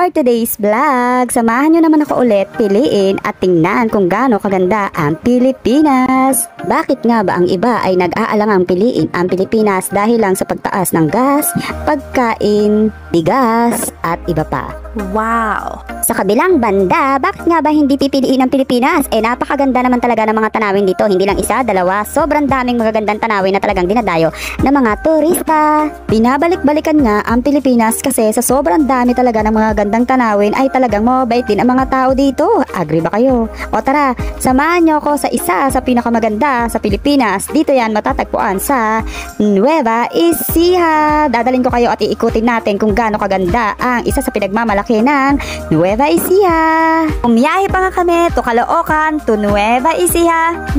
For today's vlog, samahan nyo naman ako ulit piliin at tingnan kung gaano kaganda ang Pilipinas. Bakit nga ba ang iba ay nag-aalangang piliin ang Pilipinas dahil lang sa pagtaas ng gas, pagkain, bigas at iba pa? Wow! Sa kabilang banda, bakit nga ba hindi pipiliin ang Pilipinas? Napakaganda naman talaga ng mga tanawin dito. Hindi lang isa, dalawa, sobrang daming magagandang tanawin na talagang dinadayo ng mga turista. Binabalik-balikan nga ang Pilipinas kasi sa sobrang dami talaga ng mga gandang tanawin ay talagang mabait din ang mga tao dito. Agree ba kayo? O tara, samahan nyo ako sa isa sa pinakamaganda sa Pilipinas. Dito yan matatagpuan sa Nueva Ecija. Dadalhin ko kayo at iikutin natin kung gaano kaganda ang isa sa pinagmamalaki ng Nueva Ecija. Umiyahe pa nga kami to Caloocan to Nueva Ecija.